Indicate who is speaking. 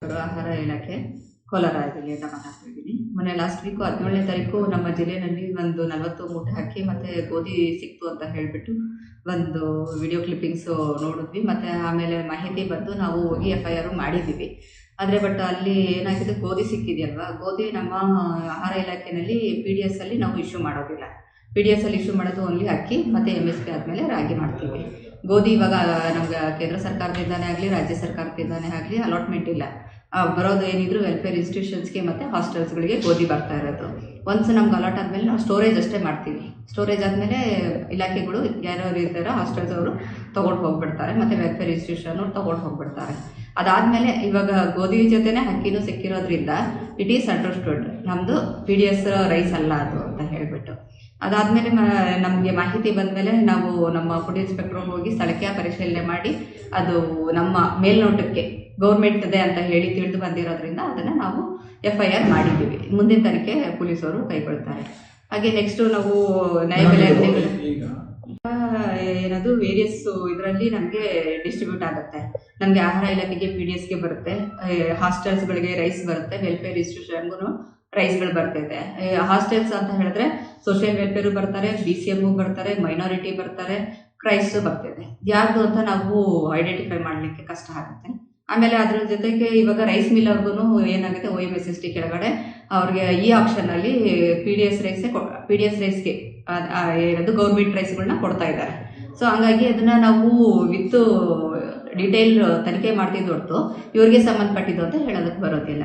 Speaker 1: ಆಹಾರ ಇಲಾಖೆ ಕೋಲಾರ ಜಿಲ್ಲೆಯಿಂದ ಮಾತಾಡ್ತಿದ್ದೀನಿ. ಮೊನ್ನೆ ಲಾಸ್ಟ್ ವೀಕು 17ನೇ ತಾರೀಕು ನಮ್ಮ ಜಿಲ್ಲೆಯಲ್ಲಿ ಒಂದು 40 ಮೂಟೆ ಅಕ್ಕಿ ಮತ್ತು ಗೋಧಿ ಸಿಕ್ತು ಅಂತ ಹೇಳಿಬಿಟ್ಟು ಒಂದು ವಿಡಿಯೋ ಕ್ಲಿಪ್ಪಿಂಗ್ಸು ನೋಡಿದ್ವಿ. ಮತ್ತು ಆಮೇಲೆ ಮಾಹಿತಿ ಬಂದು ನಾವು ಹೋಗಿ FIR ಮಾಡಿದ್ದೀವಿ. ಆದರೆ ಬಟ್ ಅಲ್ಲಿ ಏನಾಗಿದೆ, ಗೋಧಿ ಸಿಕ್ಕಿದೆಯಲ್ವಾ, ಗೋಧಿ ನಮ್ಮ ಆಹಾರ ಇಲಾಖೆಯಲ್ಲಿ PDS ಅಲ್ಲಿ ನಾವು ಇಶ್ಯೂ ಮಾಡೋದಿಲ್ಲ. PDS ಅಲ್ಲಿ ಇಶ್ಯೂ ಮಾಡೋದು ಓನ್ಲಿ ಅಕ್ಕಿ ಮತ್ತು MSP ಆದಮೇಲೆ ರಾಗಿ ಮಾಡ್ತೀವಿ. ಗೋಧಿ ಇವಾಗ ನಮ್ಗೆ ಕೇಂದ್ರ ಸರ್ಕಾರದಿಂದಾನೇ ಆಗಲಿ ರಾಜ್ಯ ಸರ್ಕಾರದಿಂದಾನೇ ಆಗಲಿ ಅಲಾಟ್ಮೆಂಟ್ ಇಲ್ಲ. ಬರೋದು ಏನಿದ್ರು ವೆಲ್ಫೇರ್ ಇನ್ಸ್ಟಿಟ್ಯೂಷನ್ಸ್ಗೆ ಮತ್ತು ಹಾಸ್ಟೆಲ್ಸ್ಗಳಿಗೆ ಗೋಧಿ ಬರ್ತಾ ಇರೋದು. ಒನ್ಸ್ ನಮ್ಗೆ ಅಲಾಟ್ ಆದಮೇಲೆ ನಾವು ಸ್ಟೋರೇಜ್ ಅಷ್ಟೇ ಮಾಡ್ತೀವಿ. ಸ್ಟೋರೇಜ್ ಆದಮೇಲೆ ಇಲಾಖೆಗಳು ಯಾರ್ಯಾರು ಇರ್ತಾರೋ ಹಾಸ್ಟೆಲ್ಸ್ ಅವರು ತೊಗೊಂಡು ಹೋಗ್ಬಿಡ್ತಾರೆ ಮತ್ತು ವೆಲ್ಫೇರ್ ಇನ್ಸ್ಟಿಟ್ಯೂಷನ್ ಅವ್ರು ತೊಗೊಂಡು ಹೋಗ್ಬಿಡ್ತಾರೆ. ಅದಾದಮೇಲೆ ಇವಾಗ ಗೋಧಿ ಜೊತೆನೇ ಅಕ್ಕಿನೂ ಸಿಕ್ಕಿರೋದ್ರಿಂದ ಇಟ್ ಈಸ್ ಅಂಡರ್ಸ್ಟುಡ್ ನಮ್ಮದು PDS ರೈಸ್ ಅಲ್ಲ ಅದು ಅಂತ ಹೇಳಿಬಿಟ್ಟು. ಅದಾದಮೇಲೆ ನಮಗೆ ಮಾಹಿತಿ ಬಂದಮೇಲೆ ನಾವು ನಮ್ಮ ಫುಡ್ ಇನ್ಸ್ಪೆಕ್ಟ್ರ್ ಹೋಗಿ ಸ್ಥಳಕ್ಕೆ ಪರಿಶೀಲನೆ ಮಾಡಿ ಅದು ನಮ್ಮ ಮೇಲ್ನೋಟಕ್ಕೆ ಗೌರ್ಮೆಂಟ್ದೇ ಅಂತ ಹೇಳಿ ತಿಳಿದು ಬಂದಿರೋದ್ರಿಂದ ಅದನ್ನು ನಾವು FIR ಮಾಡಿದ್ದೀವಿ. ಮುಂದಿನ ತನಿಖೆ ಪೊಲೀಸರು ಕೈಗೊಳ್ತಾರೆ. ಹಾಗೆ ನೆಕ್ಸ್ಟು ನಾವು ನ್ಯಾಯಬೆಲೆ ಏನದು ವೇರಿಯಸ್ ಇದರಲ್ಲಿ ನಮಗೆ ಡಿಸ್ಟ್ರಿಬ್ಯೂಟ್ ಆಗುತ್ತೆ. ನಮಗೆ ಆಹಾರ ಇಲಾಖೆಗೆ PDSಗೆ ಬರುತ್ತೆ, ಹಾಸ್ಟೆಲ್ಸ್ಗಳಿಗೆ ರೈಸ್ ಬರುತ್ತೆ, ವೆಲ್ಫೇರ್ ಇನ್ಸ್ಟಿಟ್ಯೂಷನ್ಗೂ ರೈಸ್ಗಳು ಬರ್ತಿದೆ. ಹಾಸ್ಟೆಲ್ಸ್ ಅಂತ ಹೇಳಿದ್ರೆ ಸೋಷಿಯಲ್ ವೆಲ್ಫೇರು ಬರ್ತಾರೆ, BCM ಬರ್ತಾರೆ, ಮೈನಾರಿಟಿ ಬರ್ತಾರೆ, ಕ್ರೈಸ್ಟು ಬರ್ತಿದೆ. ಯಾರ್ದು ಅಂತ ನಾವು ಐಡೆಂಟಿಫೈ ಮಾಡಲಿಕ್ಕೆ ಕಷ್ಟ ಆಗುತ್ತೆ. ಆಮೇಲೆ ಅದ್ರ ಜೊತೆಗೆ ಇವಾಗ ರೈಸ್ ಮಿಲ್ ಅವ್ರಿಗೂ ಏನಾಗುತ್ತೆ, OMSST ಕೆಳಗಡೆ ಅವ್ರಿಗೆ ಈ ಆಪ್ಷನಲ್ಲಿ PDS ರೈಸ್ಗೆ ಏನದು ಗೌರ್ಮೆಂಟ್ ರೈಸ್ಗಳನ್ನ ಕೊಡ್ತಾ ಇದ್ದಾರೆ. ಸೊ ಹಂಗಾಗಿ ಅದನ್ನು ನಾವು ವಿತ್ ಡೀಟೇಲ್ ತನಿಖೆ ಮಾಡ್ತಿದ್ದು ಹೊರತು ಇವ್ರಿಗೆ ಸಂಬಂಧಪಟ್ಟಿದ್ದು ಅಂತ ಹೇಳೋದಕ್ಕೆ ಬರೋದಿಲ್ಲ.